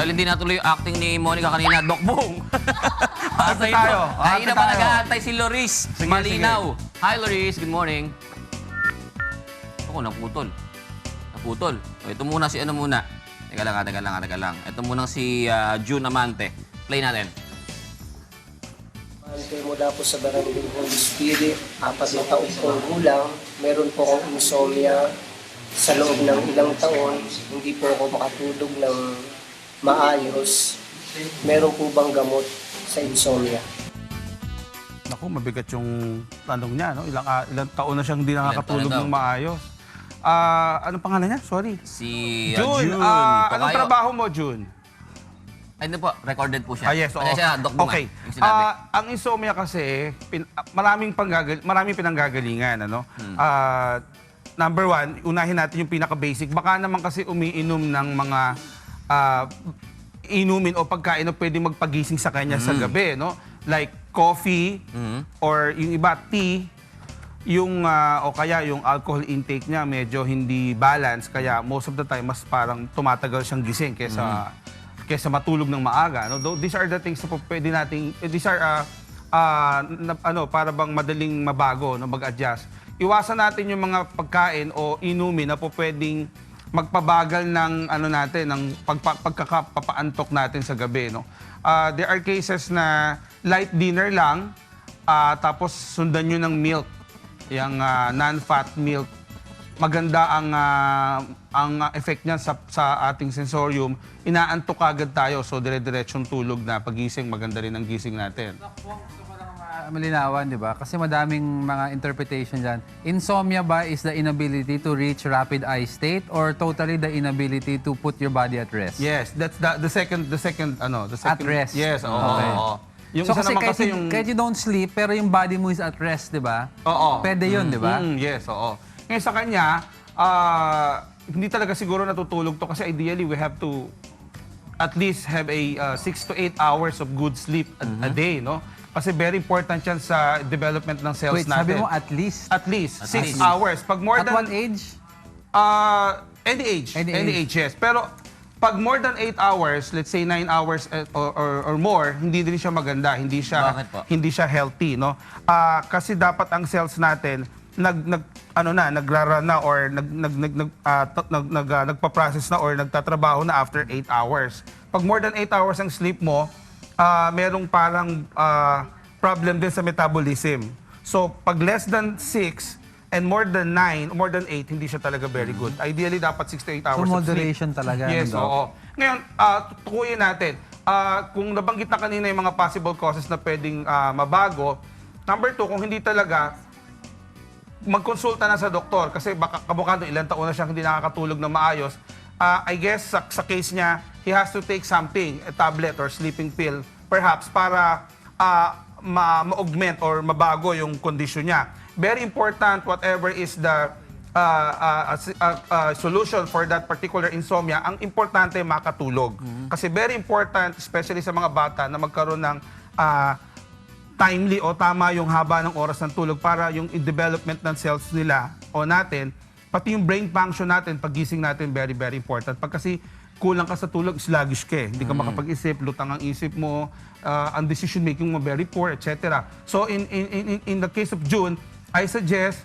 Dahil hindi natuloy yung acting ni Monica kanina, Doc Boom. Ate tayo. Ay, Ate na pa tayo. nag-aantay si Loris. Sige, Malinaw. Hi, Loris. Good morning. Ako, naputol. Naputol. O, ito muna si ano muna. Teka lang. Ito muna si June Amante. Play natin. Ante mula po sa Barangay Holy Spirit, 4 na taon pong gulang. Meron po akong insomnia sa loob ng ilang taon. Hindi po ako makatulog ng maayos. Meron po bang gamot sa insomnia? Naku, mabigat yung tanong niya, no? Ilang taon na siyang hindi nakakatulog taon na ng maayos. Anong pangalan niya? Sorry. Si June. June. Anong Tokayo. trabaho mo, June? Ay, hindi po. Recorded po siya. Yes, oo. Pasensya, Doc Boom. Okay. Yung sinabi. Ang insomnia kasi, maraming pinanggagalingan, ano? Number one, unahin natin yung pinaka-basic. Baka naman kasi umiinom ng mga inumin o pagkain na pwede magpagising sa kanya sa gabi, no? Like coffee or yung iba, tea, yung o kaya yung alcohol intake niya medyo hindi balance, kaya most of the time mas parang tumatagal siyang gising kaysa matulog ng maaga, no? These are the things na pwede nating these are para bang madaling mabago, no, mag-adjust. Iwasan natin yung mga pagkain o inumin na pwedeng magpabagal ng ng pagkakapapaantok natin sa gabi, no. There are cases na light dinner lang, tapos sundan nyo ng milk, yung non-fat milk. Maganda ang effect niya sa ating sensorium. Inaantok agad tayo, so dire-diretsong tulog na pagising, maganda rin ang gising natin. Gusto ko lang malinawan, di ba? Kasi madaming mga interpretation dyan. Insomnia ba is the inability to reach rapid eye state or totally the inability to put your body at rest? Yes, that's the second At rest. Yes, oo. Okay. Oo. Yung So isa kasi naman kahit, kasi yung kahit you don't sleep, pero yung body mo is at rest, di ba? oo. Pwede yun, di ba? Yes, oo. Ngayon sa kanya, hindi talaga siguro natutulog to kasi ideally we have to at least have a 6 to 8 hours of good sleep a day, no? Kasi very important yan sa development ng cells Wait, natin. sabi mo at least? At least 6 least. hours. Pag more At than what age? any age. Any Any age, yes. Pero pag more than 8 hours, let's say 9 hours or more, hindi din siya maganda, hindi siya Bakit po? hindi siya healthy, no? Kasi dapat ang cells natin nagrara na or nagpa-process na or nagtatrabaho na after 8 hours. Pag more than 8 hours ang sleep mo, merong parang problem din sa metabolism. So, pag less than 6 and more than 9, more than 8, hindi siya talaga very good. Ideally, dapat 6 to 8 hours So of sleep. moderation talaga. Yes, ano, Doc? oo. Ngayon, tukuyin natin. Kung nabanggit na kanina yung mga possible causes na pwedeng mabago, number 2, kung hindi talaga, magkonsulta na sa doktor kasi baka kamukha doon ilang taon na siyang hindi nakakatulog na maayos. I guess sa case niya, he has to take something, a tablet or sleeping pill, perhaps para ma-augment or mabago yung kondisyon niya. Very important, whatever is the solution for that particular insomnia, ang importante makatulog. Kasi very important, especially sa mga bata, na magkaroon ng timely o tama yung haba ng oras ng tulog para yung development ng cells nila o natin, pati yung brain function natin, pagising natin, very, very important. Pag kasi kulang ka sa tulog, sluggish ka eh. Hindi ka makapag-isip, lutang ang isip mo, ang decision making mo very poor, etc. So in the case of June, I suggest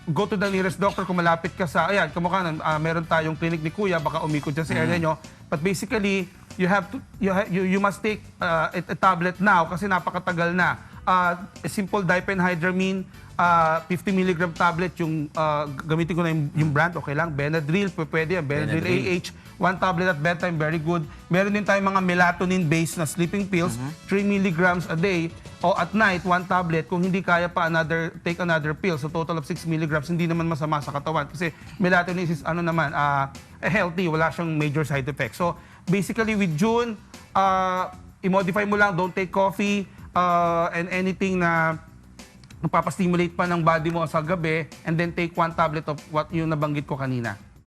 go to the nearest doctor kung malapit ka sa, ayan, kamukha nun, meron tayong clinic ni Kuya, baka umikot dyan sa area nyo. But basically, you must take a tablet now kasi napakatagal na. A simple diphenhydramine, 50 mg tablet, yung gamitin ko na yung brand, okay lang. Benadryl, pwede yan. Benadryl AH, 1 tablet at bedtime, very good. Meron din tayong mga melatonin-based na sleeping pills, 3 mg a day. O at night, 1 tablet. Kung hindi kaya pa, take another pill. So total of 6 mg, hindi naman masama sa katawan. Kasi melatonin is healthy, wala siyang major side effects. So basically with June, i-modify mo lang, don't take coffee and anything na magpapastimulate pa ng body mo sa gabi, and then take 1 tablet of what yung nabanggit ko kanina.